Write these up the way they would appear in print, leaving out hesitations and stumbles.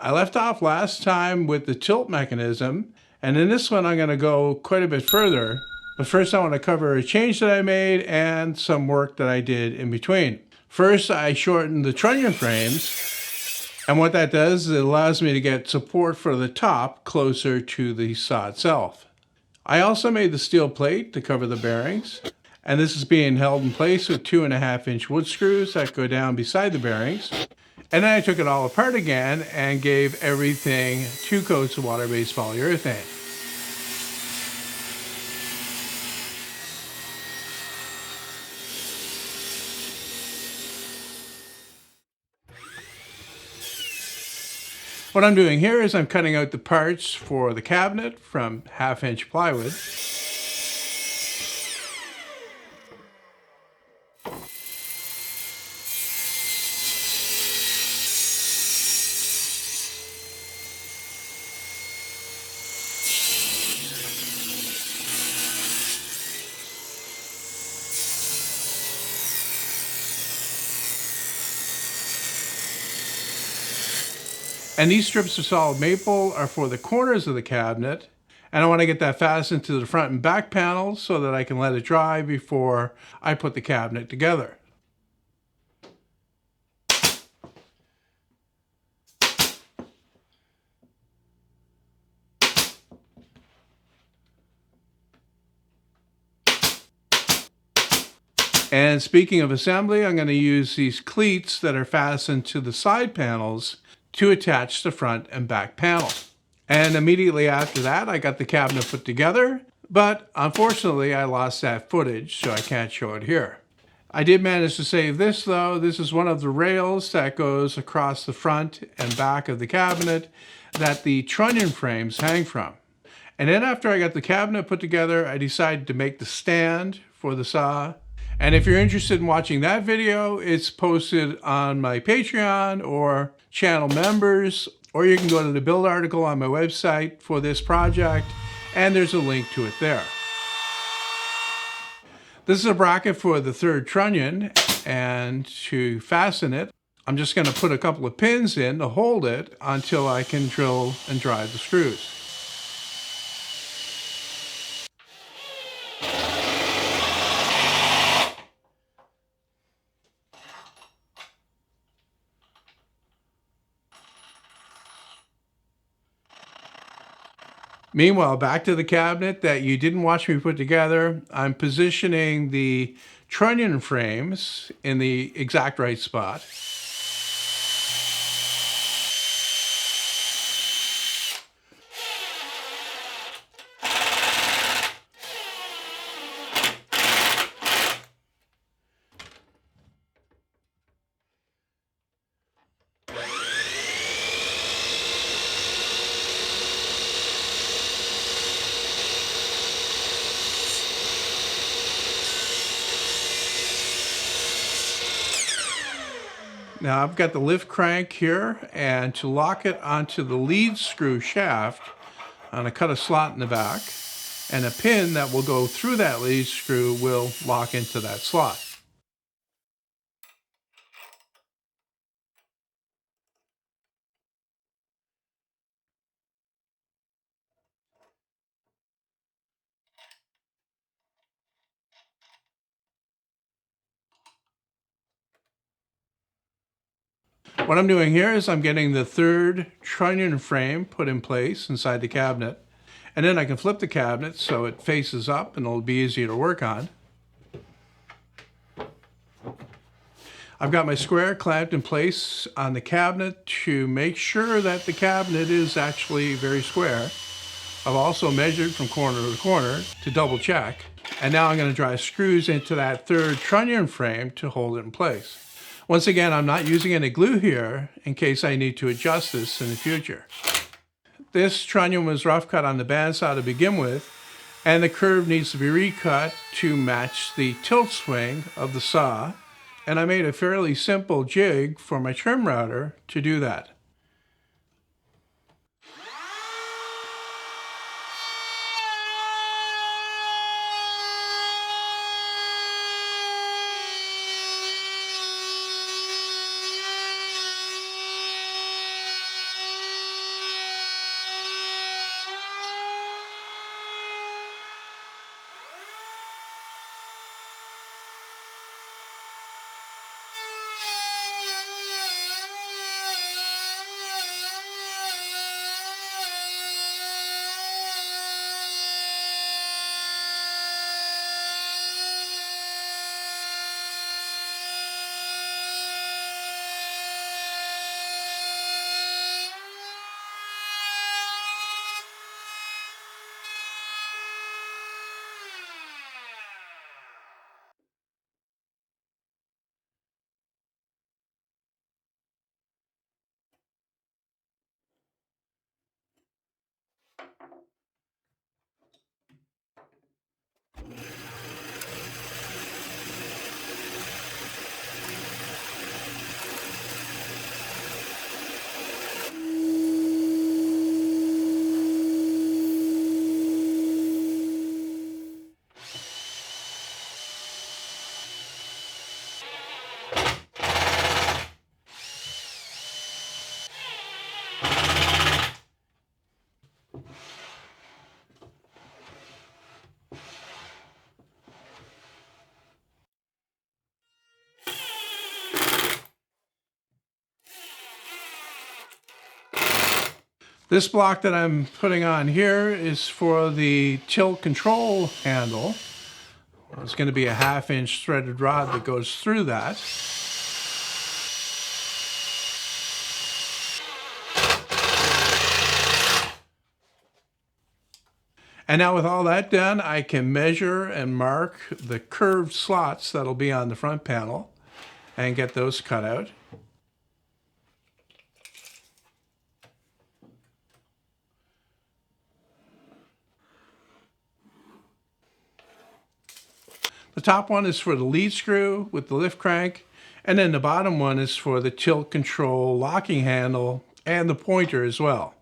I left off last time with the tilt mechanism, and in this one I'm going to go quite a bit further. But first I want to cover a change that I made and some work that I did in between. First, I shortened the trunnion frames, and what that does is it allows me to get support for the top closer to the saw itself. I also made the steel plate to cover the bearings, and this is being held in place with 2.5-inch wood screws that go down beside the bearings. And then I took it all apart again and gave everything 2 coats of water-based polyurethane. What I'm doing here is I'm cutting out the parts for the cabinet from 1/2-inch plywood. And these strips of solid maple are for the corners of the cabinet. And I want to get that fastened to the front and back panels so that I can let it dry before I put the cabinet together. And speaking of assembly, I'm going to use these cleats that are fastened to the side panels to attach the front and back panel. And immediately after that, I got the cabinet put together, but unfortunately I lost that footage, so I can't show it here. I did manage to save this though. This is one of the rails that goes across the front and back of the cabinet that the trunnion frames hang from. And then after I got the cabinet put together, I decided to make the stand for the saw. And if you're interested in watching that video, it's posted on my Patreon or channel members, or you can go to the build article on my website for this project, and there's a link to it there. This is a bracket for the third trunnion, and to fasten it, I'm just going to put a couple of pins in to hold it until I can drill and drive the screws. Meanwhile, back to the cabinet that you didn't watch me put together, I'm positioning the trunnion frames in the exact right spot. Now I've got the lift crank here, and to lock it onto the lead screw shaft, I'm going to cut a slot in the back, and a pin that will go through that lead screw will lock into that slot. What I'm doing here is I'm getting the third trunnion frame put in place inside the cabinet, and then I can flip the cabinet so it faces up and it'll be easier to work on. I've got my square clamped in place on the cabinet to make sure that the cabinet is actually very square. I've also measured from corner to corner to double check, and now I'm going to drive screws into that third trunnion frame to hold it in place. Once again, I'm not using any glue here in case I need to adjust this in the future. This trunnion was rough cut on the bandsaw to begin with, and the curve needs to be recut to match the tilt swing of the saw, and I made a fairly simple jig for my trim router to do that. This block that I'm putting on here is for the tilt control handle. There's going to be a 1/2-inch threaded rod that goes through that. And now with all that done, I can measure and mark the curved slots that'll be on the front panel and get those cut out. The top one is for the lead screw with the lift crank, and then the bottom one is for the tilt control locking handle and the pointer as well.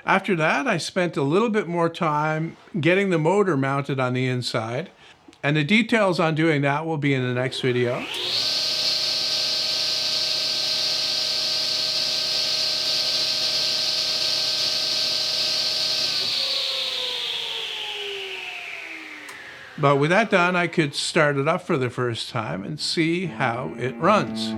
After that, I spent a little bit more time getting the motor mounted on the inside, and the details on doing that will be in the next video. But with that done, I could start it up for the first time and see how it runs.